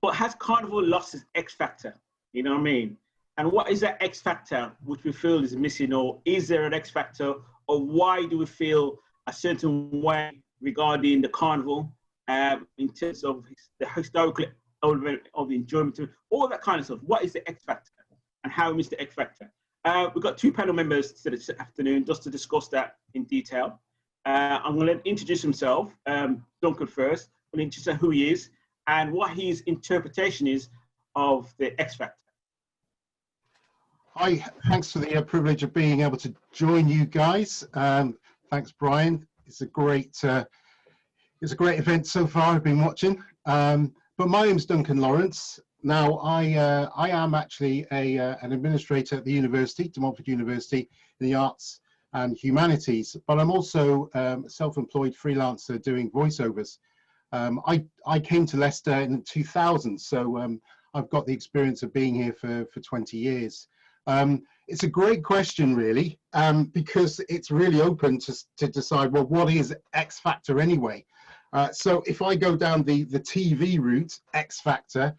But has Carnival lost its X factor? You know what I mean? And what is that X factor which we feel is missing, or is there an X factor, or why do we feel a certain way regarding the Carnival in terms of the historical element of the enjoyment, all that kind of stuff? What is the X factor and how we miss the X factor? We've got two panel members this afternoon just to discuss that in detail. I'm going to introduce himself, Duncan first. I'm going to introduce who he is and what his interpretation is of the X factor. Hi, thanks for the privilege of being able to join you guys. Thanks, Brian. It's a great event so far. I've been watching. But my name's Duncan Lawrence. Now, I am actually an administrator at the university, De Montfort University, in the arts and humanities. But I'm also a self-employed freelancer doing voiceovers. I came to Leicester in 2000, so I've got the experience of being here for 20 years. It's a great question, really, because it's really open to decide, well, what is X Factor anyway? So if I go down the TV route, X Factor,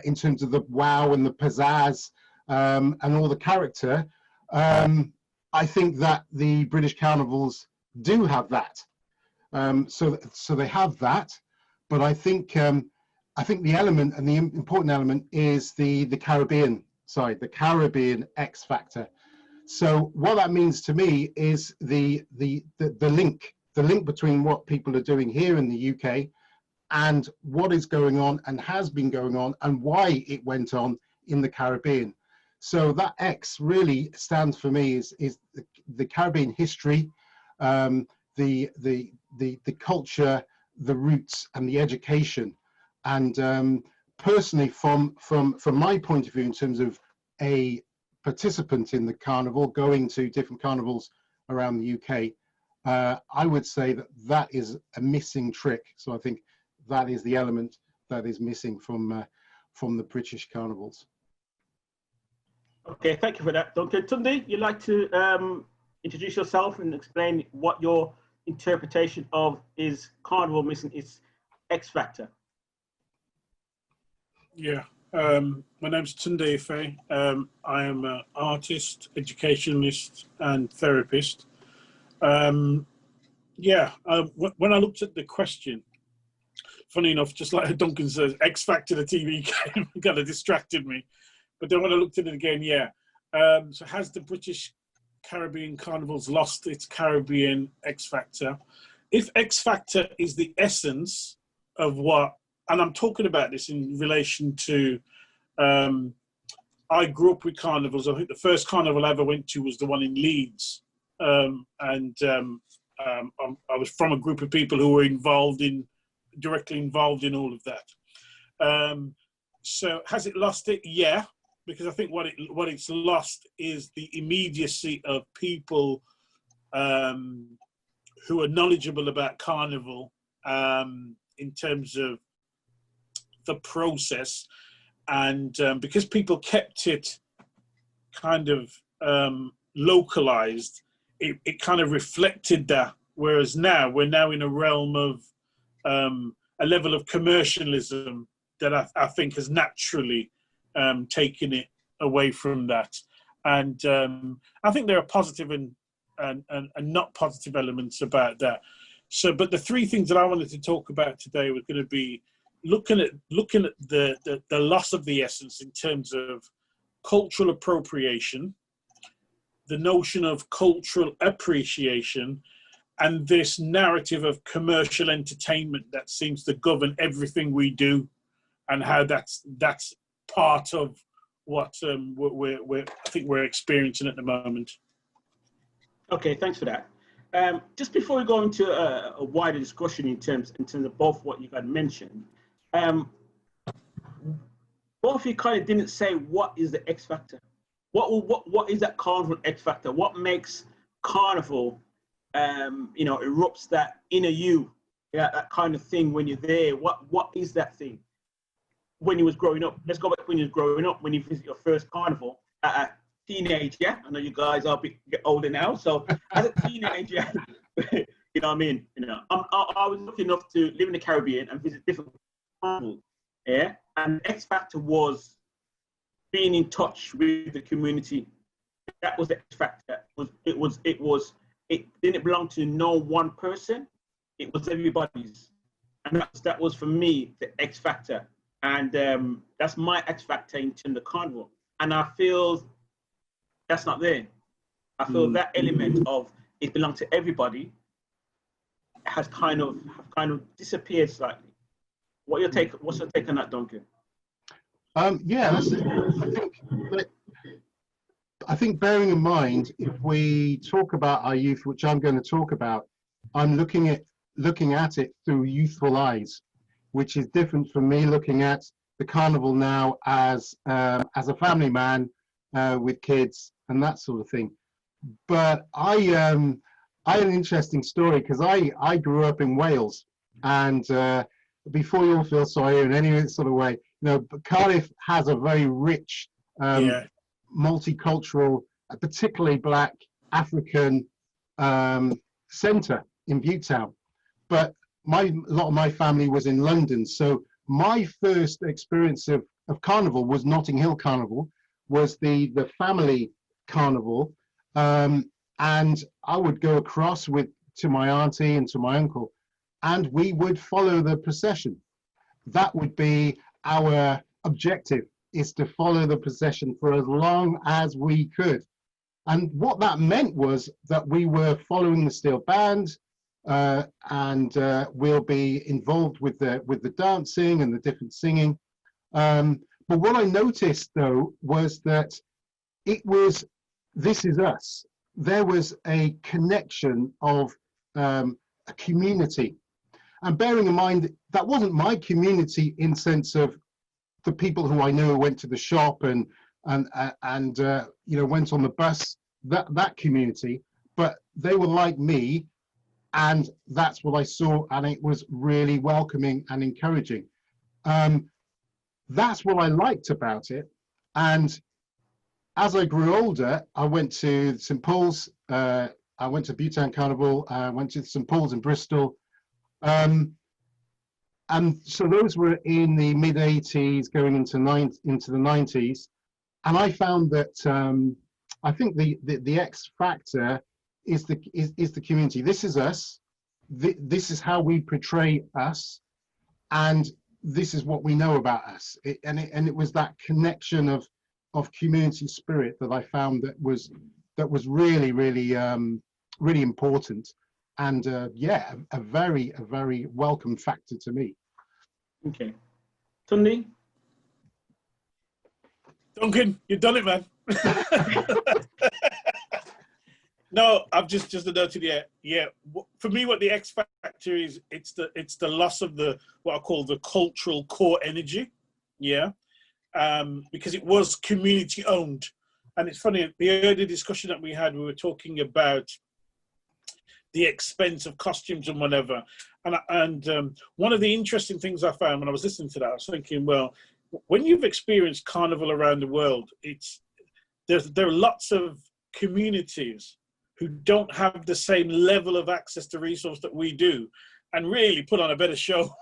in terms of the wow and the pizzazz and all the character, I think that the British Carnivals do have that. So they have that, but I think the element, and the important element, is the Caribbean side, the Caribbean X Factor. So what that means to me is the link between what people are doing here in the UK and what is going on and has been going on and why it went on in the Caribbean. So that X really stands for me is the Caribbean history, the culture, the roots, and the education. And personally, from my point of view, in terms of a participant in the carnival, going to different carnivals around the UK, I would say that is a missing trick. So I think that is the element that is missing from the British carnivals. Okay, thank you for that, Duncan. Tunde, you'd like to introduce yourself and explain what your interpretation of is Carnival missing its X factor? Yeah, my name's Tunde Ife. I am an artist, educationalist, and therapist. When I looked at the question, funny enough, just like Duncan says, X Factor, the TV game, kind of distracted me. But then when I looked at it again, so has the British Caribbean Carnivals lost its Caribbean X Factor? If X Factor is the essence of what, and I'm talking about this in relation to, I grew up with carnivals. I think the first carnival I ever went to was the one in Leeds. I was from a group of people who were directly involved in all of that. So has it lost it? Yeah, because I think what it's lost is the immediacy of people who are knowledgeable about carnival in terms of the process, and because people kept it kind of localized, it kind of reflected that. Whereas now we're in a realm of a level of commercialism that I think has naturally taken it away from that. And I think there are positive and not positive elements about that. So, but the three things that I wanted to talk about today were going to be looking at the loss of the essence in terms of cultural appropriation, the notion of cultural appreciation, and this narrative of commercial entertainment that seems to govern everything we do, and how that's part of what I think we're experiencing at the moment. Okay, thanks for that. Just before we go into a wider discussion in terms of both what you guys mentioned, both of you kind of didn't say what is the X factor. What is that Carnival X factor? What makes Carnival, erupts that inner you, that kind of thing when you're there? What is that thing? When you was growing up, let's go back when you was growing up, when you visit your first carnival at a teenage, yeah? I know you guys are a bit older now, so as a teenager, you know what I mean? I was lucky enough to live in the Caribbean and visit different carnivals, yeah? And the X factor was being in touch with the community. That was the X factor. It didn't belong to no one person. It was everybody's. And that was for me the X factor. And that's my X factor into the carnival. And I feel that's not there. I feel that element of it belonged to everybody has kind of disappeared slightly. What's your take on that, Duncan? Yeah, that's it. I think bearing in mind, if we talk about our youth, which I'm going to talk about, I'm looking at it through youthful eyes, which is different from me looking at the carnival now as a family man with kids and that sort of thing. But I had an interesting story because I grew up in Wales, and before you all feel sorry in any sort of way, Cardiff has a very rich, multicultural, particularly Black African centre in Viewtown. But a lot of my family was in London, so my first experience of carnival was Notting Hill Carnival, was the family carnival, and I would go across to my auntie and to my uncle, and we would follow the procession. That would be our objective, is to follow the procession for as long as we could. And what that meant was that we were following the steel band, and we'll be involved with the dancing and the different singing. But what I noticed though was that it was This Is Us. There was a connection of a community. And bearing in mind, that wasn't my community in sense of the people who I knew went to the shop and went on the bus, that community, but they were like me, and that's what I saw, and it was really welcoming and encouraging. That's what I liked about it. And as I grew older, I went to St Paul's, I went to Viewtown Carnival, I went to St Paul's in Bristol. And so those were in the mid 80s, going into the 90s. And I found that I think the X factor is the community. This is us. This is how we portray us, and this is what we know about us. It was that connection of community spirit that I found that was really really important, and a very welcome factor to me. Okay, Tunde. Duncan, you've done it, man. No, I've just noted. Yeah. For me, what the X factor is, it's the loss of what I call the cultural core energy. Yeah, because it was community owned, and it's funny. The earlier discussion that we had, we were talking about the expense of costumes and whatever. And one of the interesting things I found when I was listening to that, I was thinking, well, when you've experienced carnival around the world, there are lots of communities who don't have the same level of access to resource that we do, and really put on a better show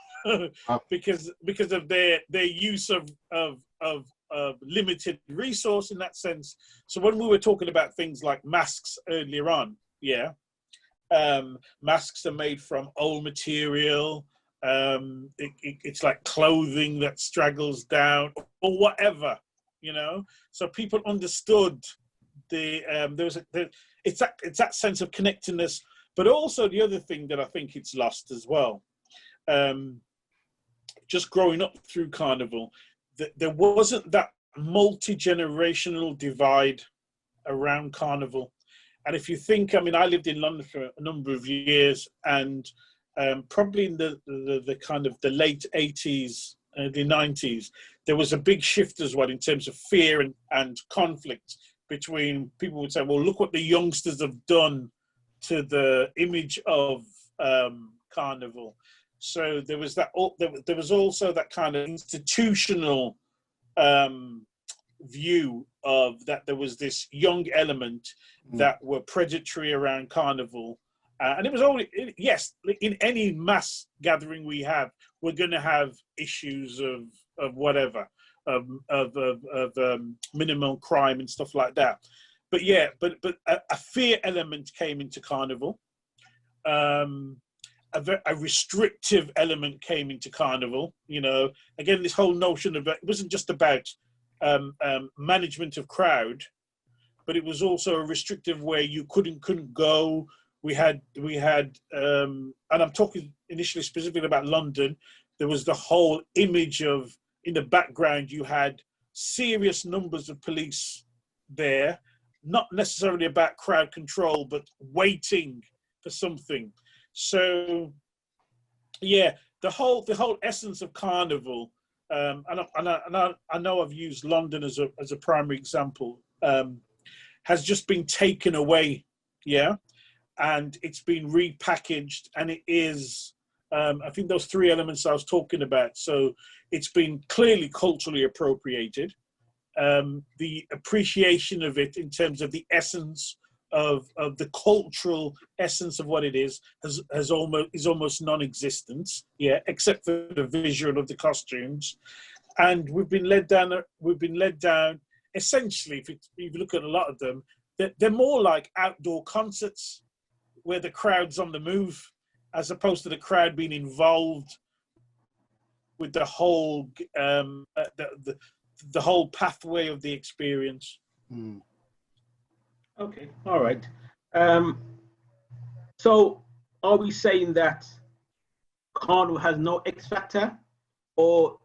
because of their use of limited resource in that sense. So when we were talking about things like masks earlier on, masks are made from old material. It's like clothing that straggles down or whatever, So people understood it's that sense of connectedness, but also the other thing that I think it's lost as well. Just growing up through carnival, there wasn't that multi-generational divide around carnival. And if you think, I lived in London for a number of years, and probably in the kind of the late 80s, the 90s, there was a big shift as well in terms of fear and conflict between people would say, well, look what the youngsters have done to the image of carnival. So there was that. There was also that kind of institutional view of that there was this young element that were predatory around carnival, and it was only yes, in any mass gathering we have, we're going to have issues of whatever, of minimal crime and stuff like that. But yeah, but a fear element came into Carnival. A restrictive element came into Carnival. You know, again, this whole notion of it wasn't just about management of crowd, but it was also a restrictive where you couldn't go. We had, and I'm talking initially specifically about London. There was the whole image of, in the background, you had serious numbers of police there, not necessarily about crowd control, but waiting for something. So, yeah, the whole essence of Carnival, and I know I've used London as a primary example, has just been taken away, yeah, and it's been repackaged, and it is, I think those three elements I was talking about. So it's been clearly culturally appropriated. The appreciation of it in terms of the essence of the cultural essence of what it is is almost non-existent, yeah, except for the visual of the costumes. And we've been led down essentially, if you look at a lot of them, they're more like outdoor concerts where the crowd's on the move, as opposed to the crowd being involved with the whole the whole pathway of the experience. Mm. Okay, all right. So are we saying that Carnival has no X factor, or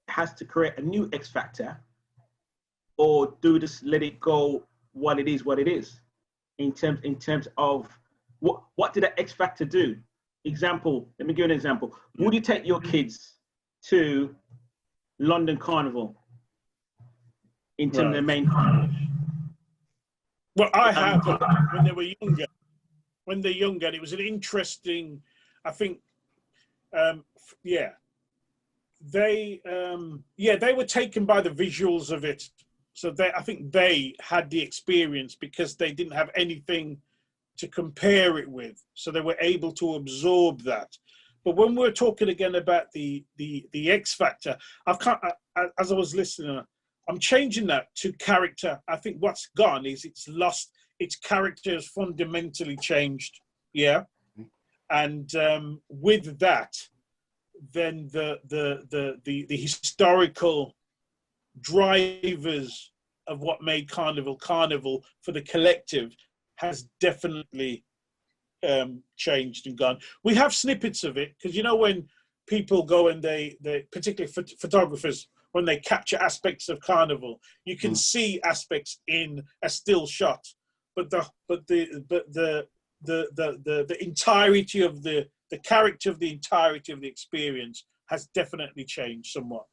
has to create a new X factor, or do we just let it go what it is in terms of what did that X factor do? Example, let me give you an example. Would you take your kids to London Carnival in terms of the main Carnival? Well, I have when they were younger. When they're younger, it was an interesting, I think, yeah. They were taken by the visuals of it. So I think they had the experience because they didn't have anything to compare it with. So they were able to absorb that. But when we're talking again about the X factor, as I was listening, I'm changing that to character. I think what's gone is it's lost, its character has fundamentally changed. Yeah. And with that, then the historical drivers of what made Carnival for the collective has definitely changed and gone. We have snippets of it, because you know when people go and they particularly photographers, when they capture aspects of Carnival, you can see aspects in a still shot, but the entirety of the character of the entirety of the experience has definitely changed somewhat.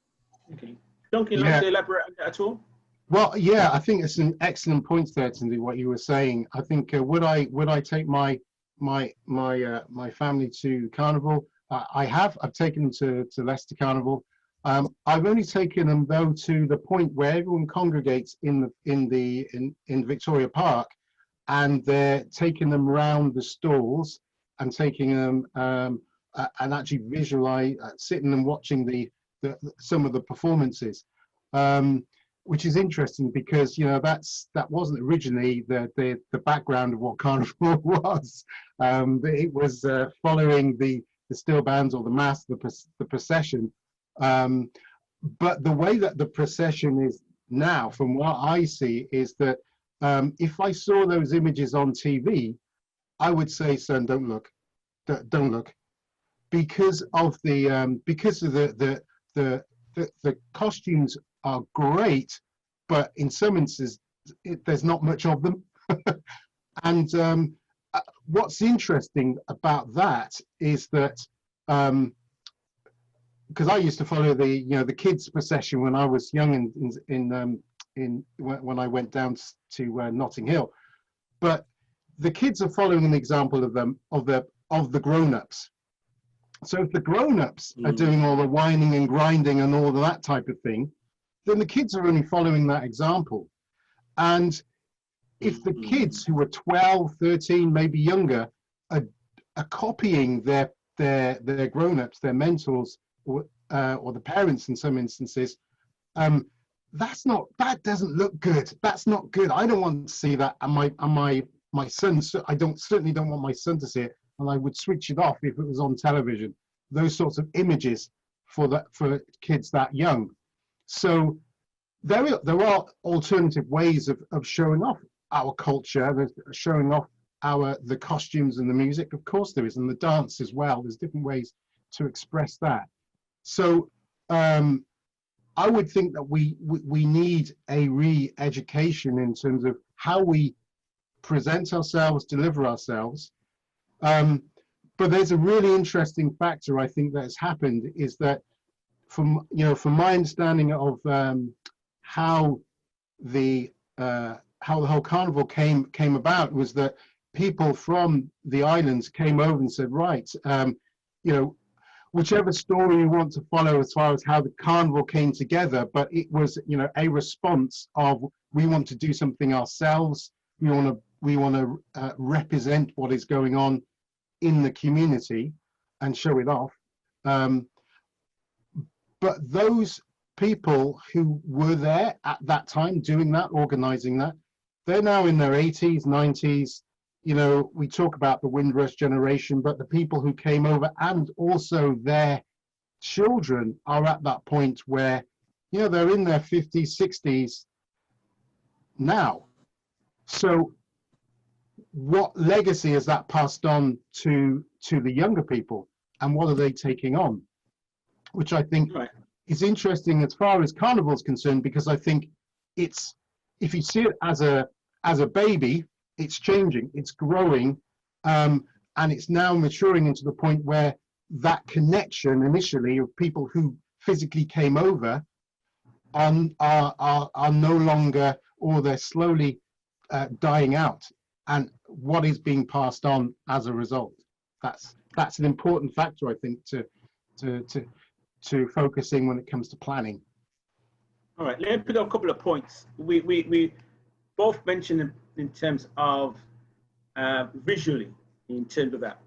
Okay, Duncan, like to elaborate on that at all? Well, yeah, I think it's an excellent point there, Tunde, what you were saying. I think would I take my family to Carnival? I've taken them to Leicester Carnival. I've only taken them though to the point where everyone congregates in Victoria Park, and they're taking them round the stalls and taking them and actually visualize, sitting and watching some of the performances, which is interesting because that wasn't originally the background of what Carnival was. It was following the still bands or the mass, the procession. But the way that the procession is now, from what I see, is that if I saw those images on TV, I would say, "Son, don't look, because of the costumes are great, but in some instances there's not much of them." And what's interesting about that is that because I used to follow the kids procession when I was young when I went down to Notting Hill, but the kids are following an example of the grown-ups. So if the grown-ups are doing all the whining and grinding and all of that type of thing, then the kids are only following that example. And if the kids who are 12, 13, maybe younger, are copying their grown-ups, their mentors, or the parents in some instances, that doesn't look good. That's not good. I don't want to see that. And my son, certainly don't want my son to see it. And I would switch it off if it was on television. Those sorts of images for kids that young. So there are alternative ways of showing off our culture, showing off the costumes and the music. Of course there is, and the dance as well. There's different ways to express that. So I would think that we need a re-education in terms of how we present ourselves, deliver ourselves. But there's a really interesting factor I think that has happened, is that from my understanding of how the whole carnival came about, was that people from the islands came over and said, right, whichever story you want to follow as far as how the carnival came together, but it was, a response of, we want to do something ourselves. We want to represent what is going on in the community and show it off. But those people who were there at that time doing that, organizing that, they're now in their 80s, 90s. We talk about the Windrush generation, but the people who came over and also their children are at that point where, they're in their 50s, 60s now. So what legacy has that passed on to the younger people, and what are they taking on? Which I think is interesting as far as Carnival is concerned, because I think if you see it as a baby, it's changing, it's growing, and it's now maturing into the point where that connection initially of people who physically came over are no longer, or they're slowly dying out, and what is being passed on as a result. That's an important factor, I think, to focusing when it comes to planning. All right, let me put up a couple of points. We both mentioned in terms of visually, in terms of that.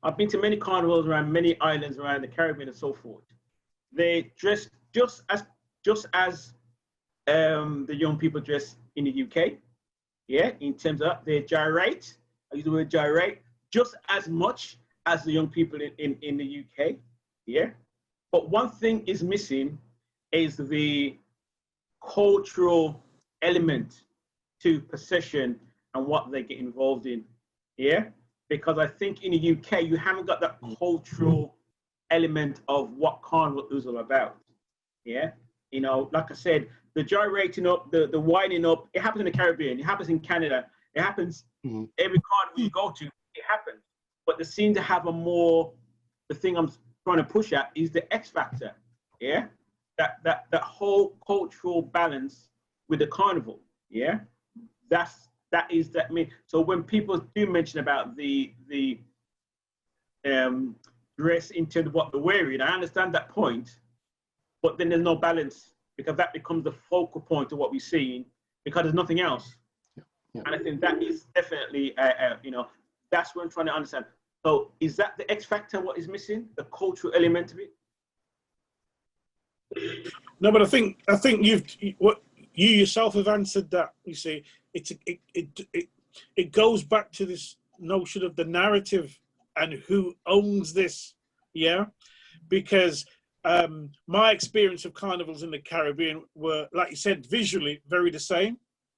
I've been to many carnivals around many islands around the Caribbean and so forth. They dress just as the young people dress in the UK. Yeah, in terms of they gyrate. I use the word gyrate just as much as the young people in the UK. Yeah, but one thing is missing is the cultural element to procession and what they get involved in. Yeah, because I think in the UK you haven't got that cultural element of what carnival is all about. Yeah, like I said, the gyrating up, the winding up, it happens in the Caribbean, it happens in Canada, it happens every carnival you go to, it happens. But they seem to have the thing I'm trying to push at is the X factor. Yeah, that whole cultural balance with the carnival. Yeah, that is. I mean, so when people do mention about the dress in terms of what they're wearing, I understand that point, but then there's no balance, because that becomes the focal point of what we're seeing, because there's nothing else. Yeah. And I think that is definitely, that's what I'm trying to understand. So is that the X factor, what is missing, the cultural element of it? No, but I think you yourself have answered that. You see, it goes back to this notion of the narrative and who owns this. Yeah, because my experience of carnivals in the Caribbean were, like you said, visually very the same.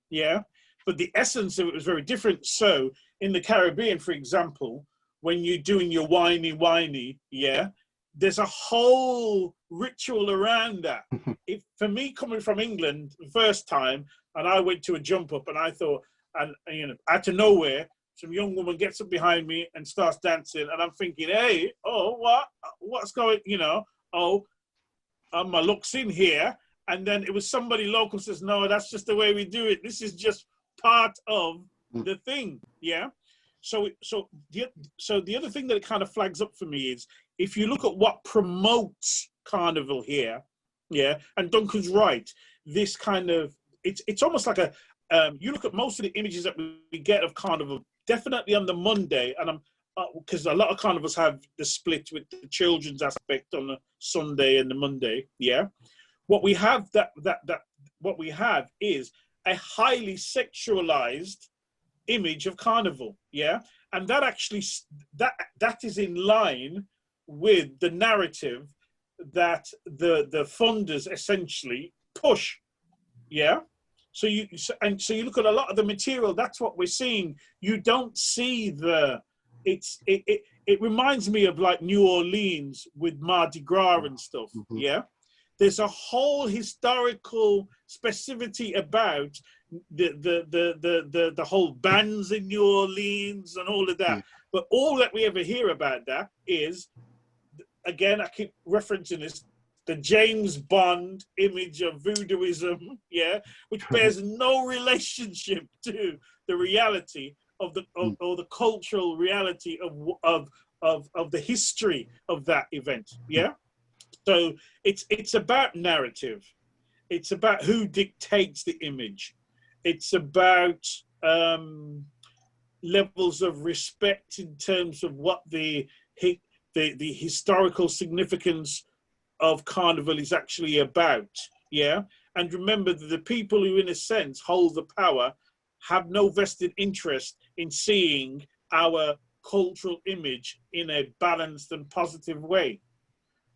Yeah, but the essence of it was very different. So in the Caribbean, for example, when you're doing your whiny, yeah, there's a whole ritual around that. For me, coming from England the first time, and I went to a jump up, and I thought, and out of nowhere, some young woman gets up behind me and starts dancing, and I'm thinking, hey, what's going, my luck's in here. And then it was somebody local says, no, that's just the way we do it. This is just part of the thing, yeah. So the other thing that it kind of flags up for me is, if you look at what promotes carnival here, yeah, and Duncan's right, this kind of, it's almost like you look at most of the images that we get of carnival, definitely on the Monday, and because a lot of carnivals have the split with the children's aspect on the Sunday and the Monday. Yeah, what we have what we have is a highly sexualized image of carnival. Yeah, and that actually that is in line with the narrative that the funders essentially push. Yeah. So you look at a lot of the material. That's what we're seeing. You don't see it reminds me of like New Orleans with Mardi Gras and stuff. Mm-hmm. Yeah, there's a whole historical specificity about the whole bands in New Orleans and all of that. Yeah. But all that we ever hear about that is, again, I keep referencing this, the James Bond image of voodooism, yeah, which bears no relationship to the reality of or the cultural reality of the history of that event, yeah. So it's about narrative, it's about who dictates the image, it's about levels of respect in terms of what the historical significance of carnival is actually about, yeah. And remember that the people who in a sense hold the power have no vested interest in seeing our cultural image in a balanced and positive way,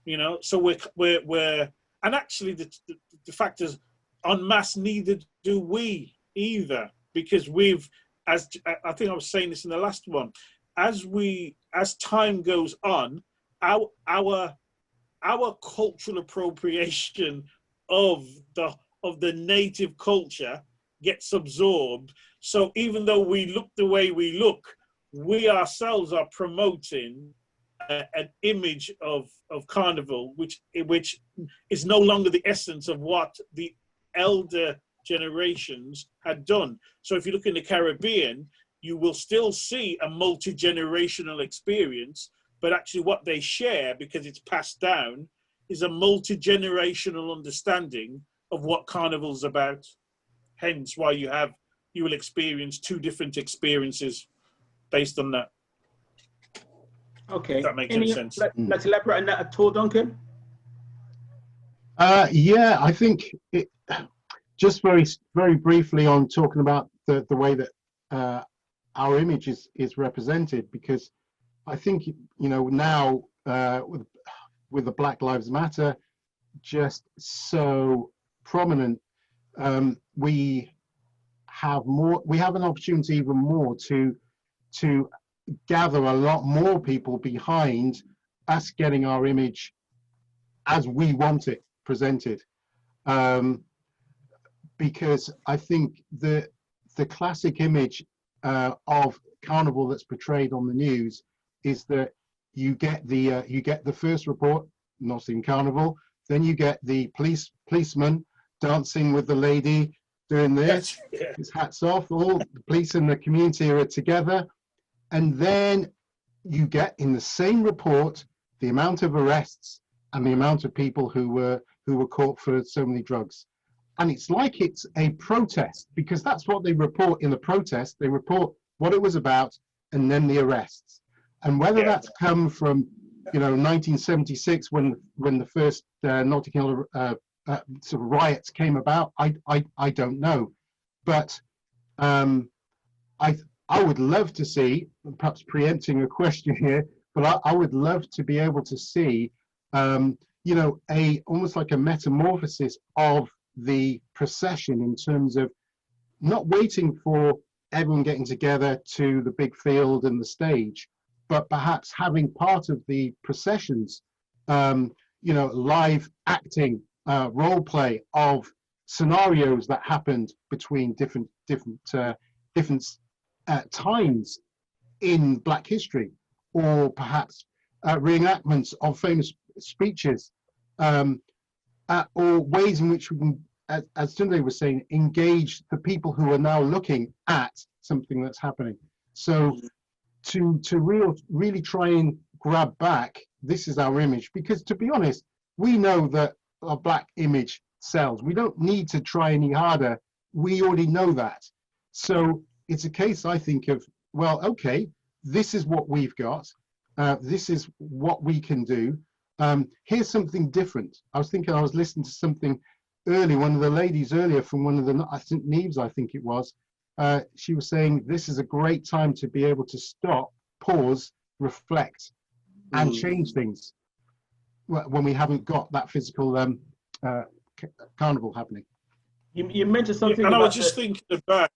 you know. So we're and actually the fact is, en masse, neither do we either, because we've, as I think I was saying this in the last one, as time goes on, our cultural appropriation of the native culture gets absorbed. So even though we look the way we look, we ourselves are promoting an image of carnival, which is no longer the essence of what the elder generations had done. So if you look in the Caribbean, you will still see a multi-generational experience, but actually what they share, because it's passed down, is a multi-generational understanding of what carnival's about. Hence why you will experience two different experiences based on that. Okay. If that makes any sense. Let's elaborate on that at all, Duncan. Yeah, I think just very briefly on talking about the way that our image is represented, because I think, you know, now with the Black Lives Matter just so prominent, we have an opportunity even more to gather a lot more people behind us getting our image as we want it presented, because I think the classic image of carnival that's portrayed on the news is that you get the first report, not in carnival, then you get the policeman dancing with the lady doing this, his hats off, all the police in the community are together, and then you get in the same report the amount of arrests and the amount of people who were caught for so many drugs. And it's like it's a protest, because that's what they report in the protest. They report what it was about and then the arrests. And whether that's come from, you know, 1976 when the first Notting Hill sort of riots came about, I don't know. But I would love to see, perhaps preempting a question here, but I would love to be able to see, you know, almost like a metamorphosis of the procession, in terms of not waiting for everyone getting together to the big field and the stage, but perhaps having part of the processions, you know, live acting, role play of scenarios that happened between different times in Black history, or perhaps reenactments of famous speeches, or ways in which we can, as Tunde was saying, engage the people who are now looking at something that's happening. So to really try and grab back, this is our image, because to be honest, we know that our Black image sells. We don't need to try any harder. We already know that. So it's a case, I think, of, well, okay, this is what we've got. This is what we can do. Here's something different. I was listening to something early, one of the ladies earlier from one of the, I think Neves, I think it was, she was saying this is a great time to be able to stop, pause, reflect, and change things when we haven't got that physical carnival happening. You mentioned something, and I was just thinking about,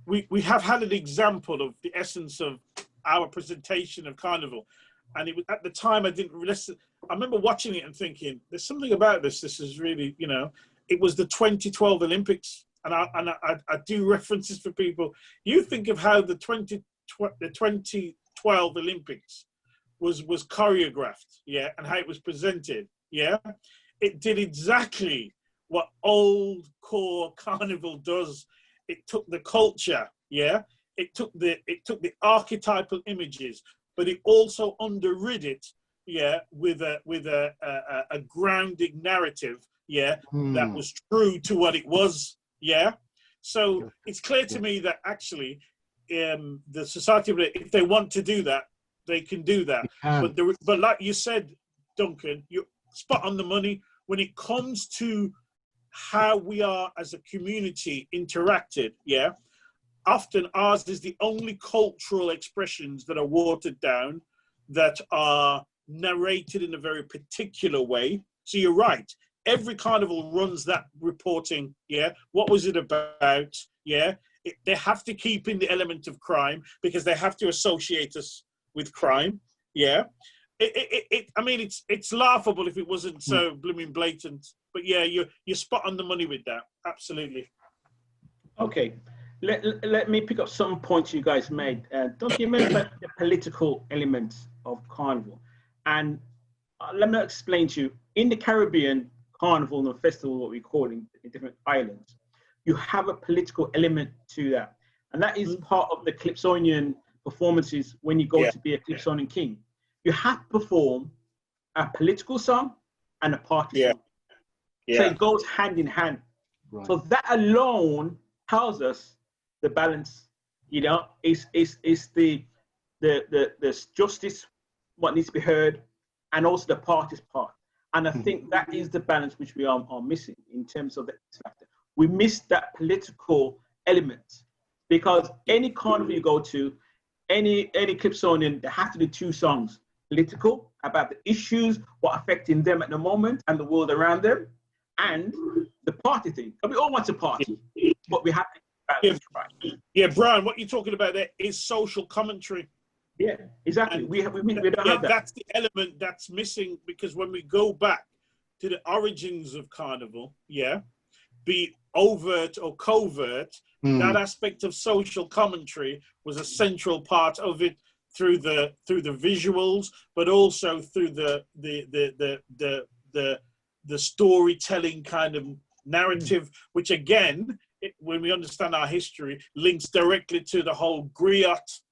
we have had an example of the essence of our presentation of Carnival, and it was, at the time I didn't listen. I remember watching it and thinking, there's something about this. This is really, you know, it was the 2012 Olympics, and I do references for people. You think of how the 2012 Olympics was choreographed, yeah, and how it was presented, yeah. It did exactly what old core Carnival does. It took the culture, yeah. It took the archetypal images, but it also underrid it, yeah, with a grounding narrative, yeah, that was true to what it was, yeah. So it's clear to me that actually, the society, if they want to do that, they can do that. But like you said, Duncan, you're spot on the money when it comes to how we are as a community interacted, yeah. Often ours is the only cultural expressions that are watered down, that are narrated in a very particular way. So you're right. Every carnival runs that reporting, yeah. What was it about? Yeah. They have to keep in the element of crime because they have to associate us with crime, yeah. I mean, it's laughable if it wasn't so blooming blatant. But yeah, you're spot on the money with that. Absolutely. Okay. Let me pick up some points you guys made. Don't you remember the political elements of Carnival? And let me explain to you, in the Caribbean Carnival and Festival, what we call in different islands, you have a political element to that. And that is part of the Calypsonian performances when you go to be a Calypsonian king. You have to perform a political song and a party song. So it goes hand in hand. Right. So that alone tells us the balance, you know, is the justice, what needs to be heard, and also the party's part. And I think that is the balance which we are missing in terms of the X factor. We miss that political element, because any carnival you go to, any Calypsonian, they have to do two songs: political, about the issues, what affecting them at the moment and the world around them, and the party thing. And we all want to party, but we have to balance, right? Yeah, Brian, what you're talking about there is social commentary. Yeah, exactly. And we don't have that. That's the element that's missing, because when we go back to the origins of Carnival, yeah, be overt or covert, that aspect of social commentary was a central part of it, through the visuals, but also through the storytelling kind of narrative, which again, when we understand our history, links directly to the whole griot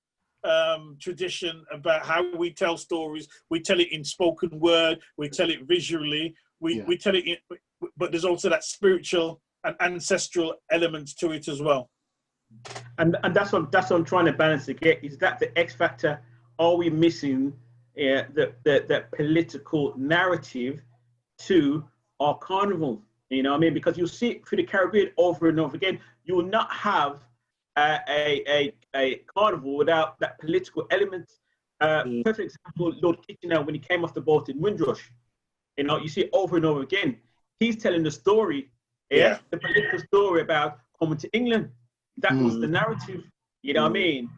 tradition about how we tell stories. We tell it in spoken word, we tell it visually, we tell it but there's also that spiritual and ancestral elements to it as well. And that's what I'm trying to balance again. Is that the X factor? Are we missing the political narrative to our carnival? You know what I mean? Because you'll see it through the Caribbean over and over again. You will not have a carnival without that political element. Perfect example, Lord Kitchener, when he came off the boat in Windrush. You know, you see it over and over again. He's telling the story, the political story about coming to England. That was the narrative, you know what I mean?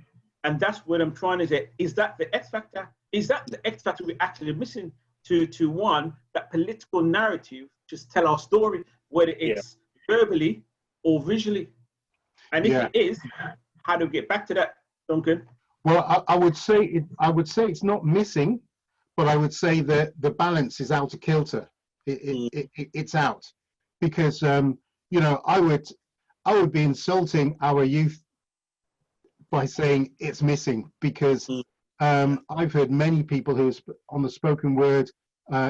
And that's what I'm trying to say. Is that the X factor? Is that the X factor we're actually missing to one, that political narrative, just tell our story, whether it's verbally or visually? And if it is, how do we get back to that, Duncan? Well, I would say it's not missing, but I would say that the balance is out of kilter. It's out, because you know, I would be insulting our youth by saying it's missing, because I've heard many people who are on the spoken word,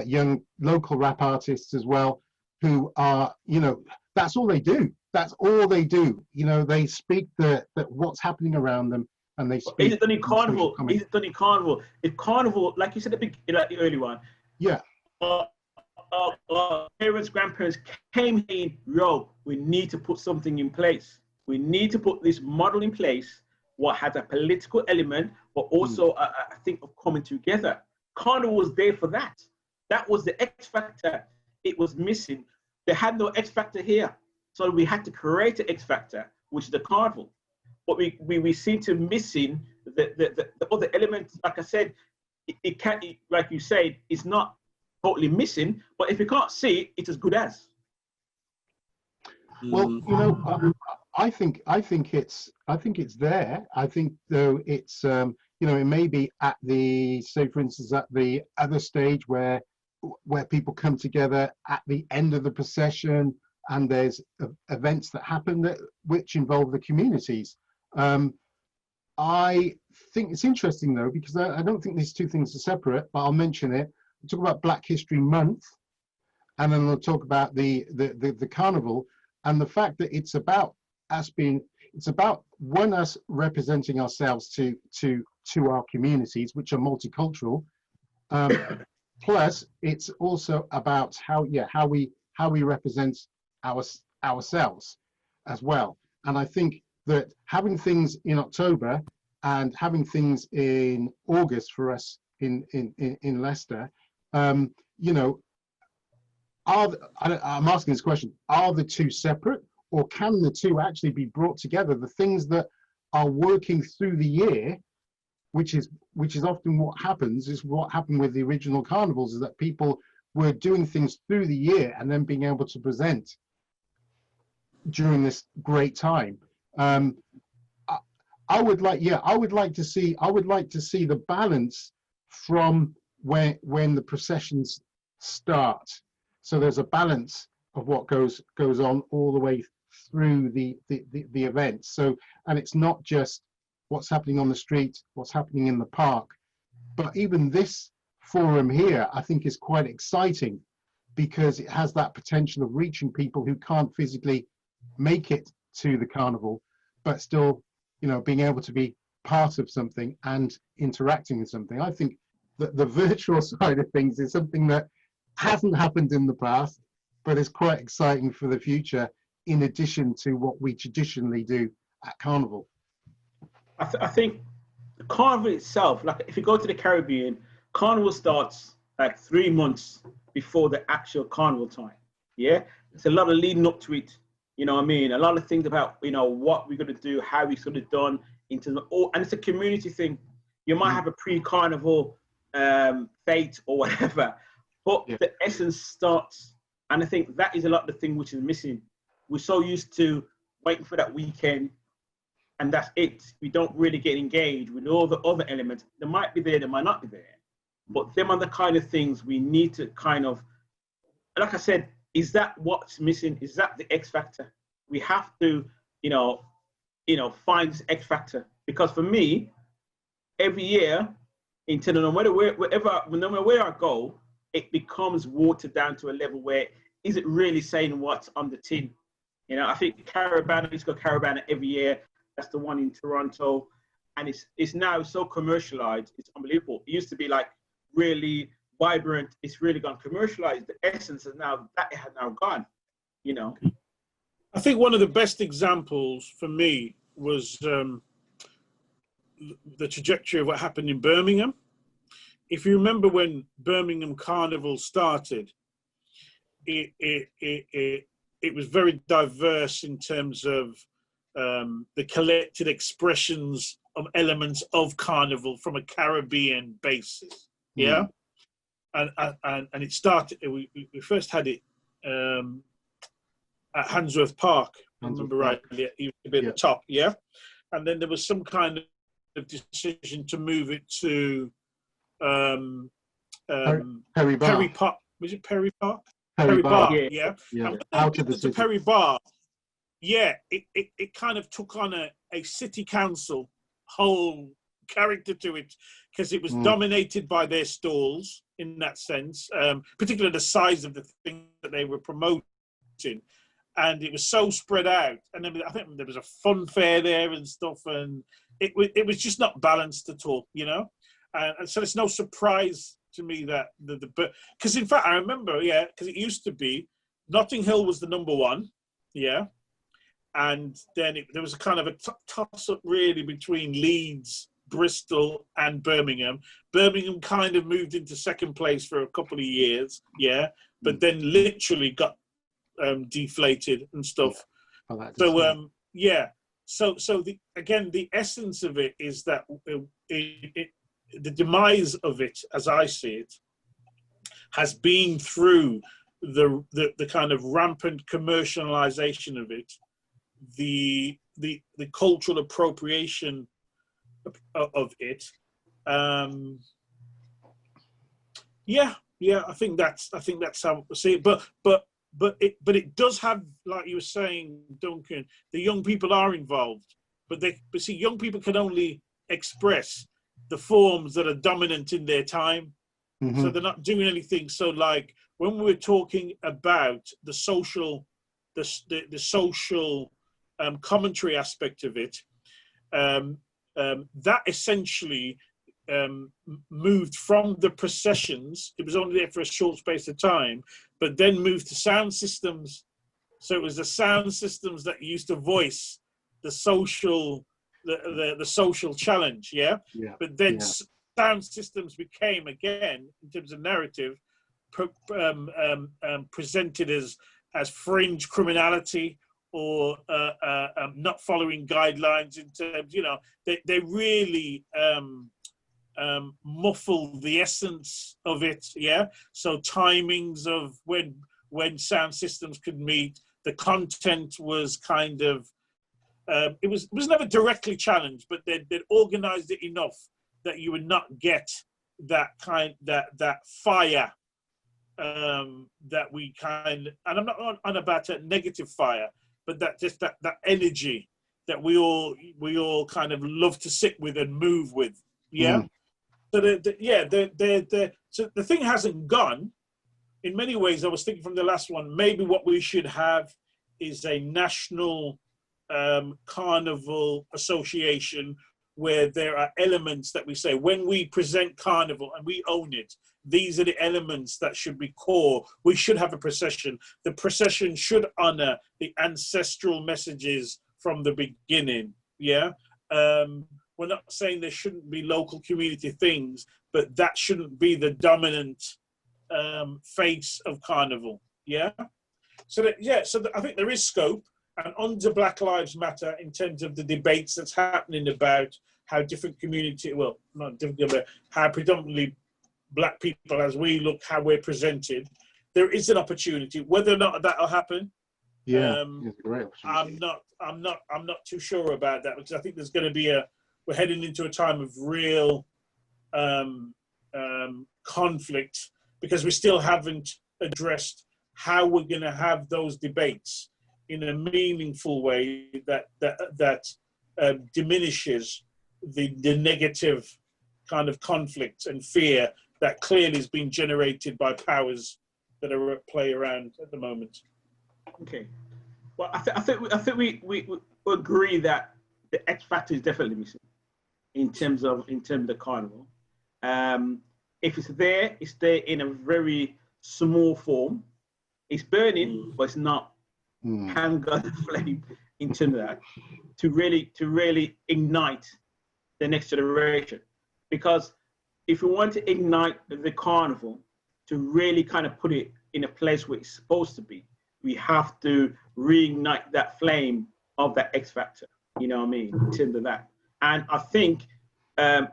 young local rap artists as well, who are, you know, that's all they do. That's all they do. You know, they speak that what's happening around them. and they Is speak. it done in on social Carnival? comment. Is it done in Carnival? If Carnival, like you said, like the early one, Yeah, parents, grandparents came in, yo, we need to put something in place. We need to put this model in place, what has a political element, but also I think of coming together. Carnival was there for that. That was the X factor. It was missing. They had no X factor here. So we had to create an X factor, which is the Carnival. But we seem to missing the other elements. Like I said, it can't, like you said, it's not totally missing, but if you can't see it, it's as good as. well, you know, I think it's there. I think though it's you know, it may be at the, say for instance, at the other stage where people come together at the end of the procession, and there's events that happen which involve the communities. I think it's interesting though, because I don't think these two things are separate, but I'll mention it. We'll talk about Black History Month, and then we'll talk about the carnival, and the fact that it's about us us representing ourselves to our communities, which are multicultural. Plus, it's also about how we represent ourselves as well. And I think that having things in October and having things in August for us in Leicester, you know, I'm asking this question: are the two separate, or can the two actually be brought together? The things that are working through the year, which is often what happens, is what happened with the original carnivals, is that people were doing things through the year and then being able to present during this great time. I would like to see the balance from when the processions start. So there's a balance of what goes on all the way through the events. So, and it's not just what's happening on the street, what's happening in the park, but even this forum here, I think, is quite exciting because it has that potential of reaching people who can't physically make it to the carnival, but still, you know, being able to be part of something and interacting with something. I think that the virtual side of things is something that hasn't happened in the past, but is quite exciting for the future, in addition to what we traditionally do at Carnival. I think the carnival itself, like if you go to the Caribbean, carnival starts like 3 months before the actual carnival time. Yeah, there's a lot of leading up to it. You know what I mean? A lot of things about, you know, what we're going to do, how we sort of done into the, and it's a community thing. You might have a pre-carnival fete or whatever, but the essence starts. And I think that is a lot of the thing which is missing. We're so used to waiting for that weekend, and that's it. We don't really get engaged with all the other elements. They might be there, they might not be there. But them are the kind of things we need to kind of, like I said, is that what's missing? Is that the X factor? We have to, you know, find this X factor. Because for me, every year, no matter where I go, it becomes watered down to a level where, is it really saying what's on the tin? You know, I think Carabana, it's got Carabana every year. That's the one in Toronto. And it's now so commercialized, it's unbelievable. It used to be like really vibrant. It's really gone commercialized. The essence is now, that it has now gone, you know. I think one of the best examples for me was the trajectory of what happened in Birmingham. If you remember when Birmingham Carnival started, it was very diverse in terms of the collected expressions of elements of Carnival from a Caribbean basis. Yeah. And it started, we first had it at Handsworth Park, I remember rightly, it used to be at the top, yeah? And then there was some kind of decision to move it to Perry Park. Was it Perry Park? Perry Bar. Yeah. And Out of the city. Perry Bar, it kind of took on a city council whole character to it, because it was dominated by their stalls in that sense, particularly the size of the thing that they were promoting. and it was so spread out. And then I think there was a fun fair there and stuff, and it was just not balanced at all, you know. And so it's no surprise to me that because in fact I remember, yeah, because it used to be Notting Hill was the number one, yeah, and then there was a kind of a toss up really between Leeds, Bristol, and Birmingham. Birmingham kind of moved into second place for a couple of years, yeah, but then literally got deflated and stuff. Yeah. So yeah, so the essence of it is that the demise of it, as I see it, has been through the kind of rampant commercialization of it, the cultural appropriation of it. I think that's how I see it. But it does have, like you were saying, Duncan, the young people are involved, but see, young people can only express the forms that are dominant in their time. Mm-hmm. So they're not doing anything. So like when we're talking about the social, the social commentary aspect of it, that essentially moved from the processions. It was only there for a short space of time, but then moved to sound systems. So it was the sound systems that used to voice the social, the social challenge, yeah? But then sound systems became, again, in terms of narrative, presented as fringe criminality or not following guidelines in terms, you know, they really muffled the essence of it, yeah? So timings of when sound systems could meet, the content was kind of, it was never directly challenged, but they'd organized it enough that you would not get that fire that we kind of, and I'm not on about a negative fire, but that energy that we all kind of love to sit with and move with, yeah. So so the thing hasn't gone. In many ways, I was thinking from the last one, maybe what we should have is a national carnival association where there are elements that we say, when we present carnival and we own it, these are the elements that should be core. We should have a procession. The procession should honor the ancestral messages from the beginning, yeah? We're not saying there shouldn't be local community things, but that shouldn't be the dominant face of carnival, yeah? So I think there is scope, and under Black Lives Matter, in terms of the debates that's happening about how different community, well, not different, but how predominantly Black people, as we look, how we're presented, there is an opportunity. Whether or not that'll happen, great I'm not too sure about that, because I think there's going to be we're heading into a time of real conflict, because we still haven't addressed how we're going to have those debates in a meaningful way that diminishes the negative kind of conflict and fear that clearly is being generated by powers that are at play around at the moment. Okay. Well, I think we agree that the X factor is definitely missing in terms of the carnival. If it's there in a very small form. It's burning, but it's not anger flame in terms of that to really ignite the next generation. Because if we want to ignite the carnival to really kind of put it in a place where it's supposed to be, we have to reignite that flame of that X factor, you know what I mean, in terms of that. And I think, like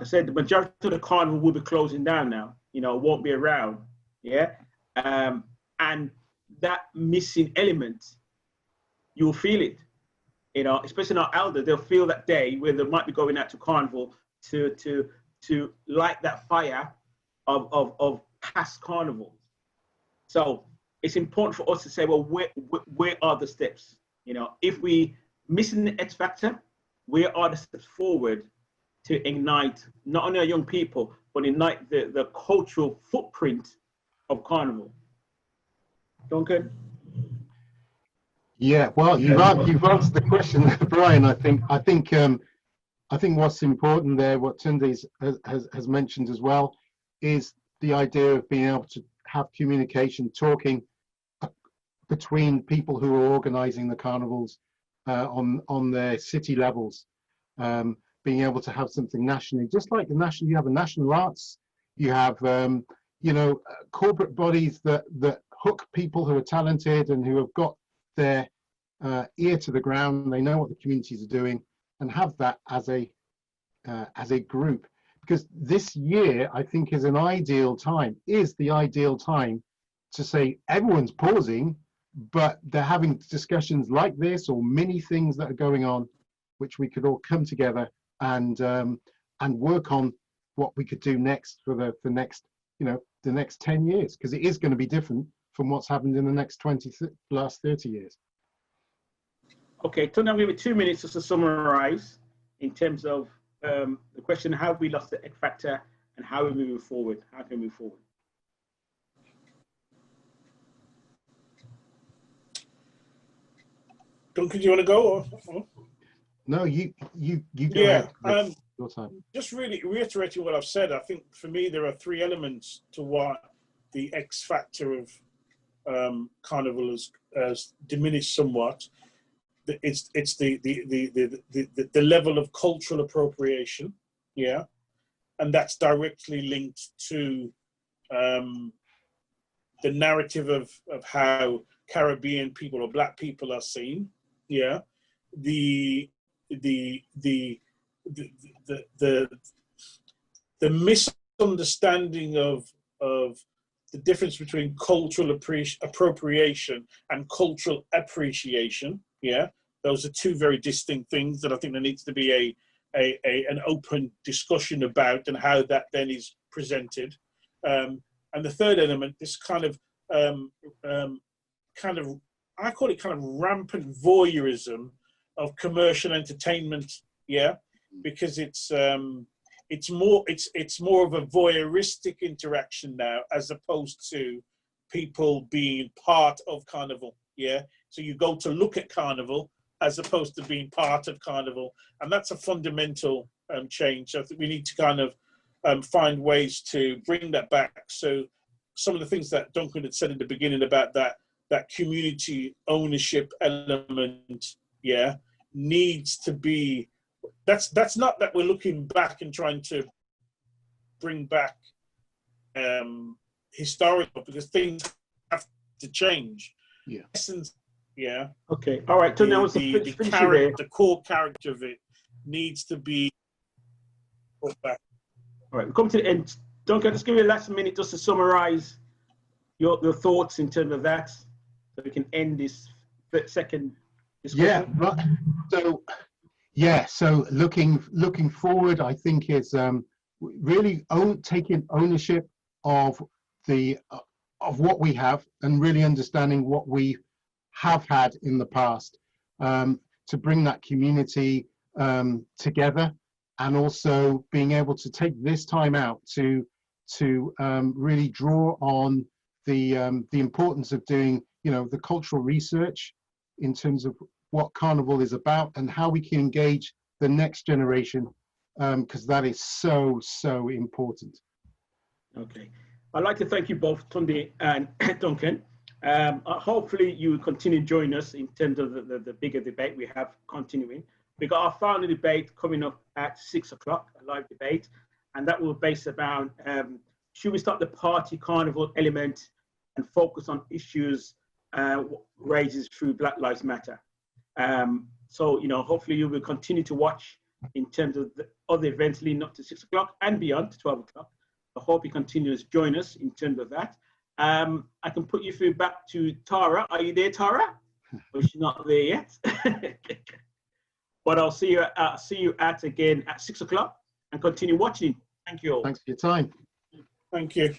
I said, the majority of the carnival will be closing down now, you know, it won't be around, yeah? And that missing element, you'll feel it, you know, especially our elders, they'll feel that day where they might be going out to carnival to light that fire of past carnivals. So it's important for us to say, well, where are the steps? You know, if we missing the X factor, where are the steps forward to ignite not only our young people, but ignite the cultural footprint of carnival? Duncan? Yeah, well, you've answered the question, Brian. I think what's important there, what Tunde has mentioned as well, is the idea of being able to have communication, talking between people who are organising the carnivals on their city levels, being able to have something nationally, just like the national. You have a national arts, you have corporate bodies that hook people who are talented and who have got their ear to the ground. They know what the communities are doing, and have that as a group. Because this year, I think, is the ideal time to say everyone's pausing, but they're having discussions like this or many things that are going on, which we could all come together and work on what we could do next for the next 10 years, because it is going to be different from what's happened in the next last 30 years. Okay, Tunde, I'll give you 2 minutes just to summarize in terms of the question: how have we lost the X factor, and how are we moving forward? How can we move forward? Duncan, do you want to go? Or? No, you go ahead. Your time. Just really reiterating what I've said, I think for me there are 3 elements to what the X factor of Carnival has diminished somewhat. It's the level of cultural appropriation, yeah, and that's directly linked to the narrative of how Caribbean people or Black people are seen, yeah, the misunderstanding of the difference between cultural appropriation and cultural appreciation. Yeah, those are 2 very distinct things that I think there needs to be an open discussion about, and how that then is presented. And the third element, this kind of I call it kind of rampant voyeurism of commercial entertainment, yeah, because it's more of a voyeuristic interaction now, as opposed to people being part of Carnival, yeah. So you go to look at Carnival as opposed to being part of Carnival, and that's a fundamental change. So I think we need to kind of find ways to bring that back. So some of the things that Duncan had said in the beginning about that community ownership element, yeah, needs to be. That's not that we're looking back and trying to bring back historical, because things have to change. Yeah. Essence, yeah. Okay. All right. So now the core character of it needs to be brought back. All right. We come to the end. Duncan, just give me the last minute just to summarize your thoughts in terms of that, so we can end this second discussion. Yeah. Right. So looking forward, I think it's really taking ownership of what we have, and really understanding what we have had in the past, to bring that community together, and also being able to take this time out to really draw on the importance of doing the cultural research in terms of what Carnival is about, and how we can engage the next generation, because that is so important. Okay. I'd like to thank you both, Tunde and Duncan. Hopefully you will continue to join us in terms of the bigger debate we have continuing. We got our final debate coming up at 6 o'clock, a live debate, and that will be based around should we start the party carnival element and focus on issues raises through Black Lives Matter. So hopefully you will continue to watch in terms of the other events leading up to 6 o'clock and beyond to 12 o'clock. I hope you continue to join us in terms of that. I can put you through back to Tara. Are you there, Tara? Or she's not there yet. But I'll see you again at 6 o'clock, and continue watching. Thank you all. Thanks for your time. Thank you.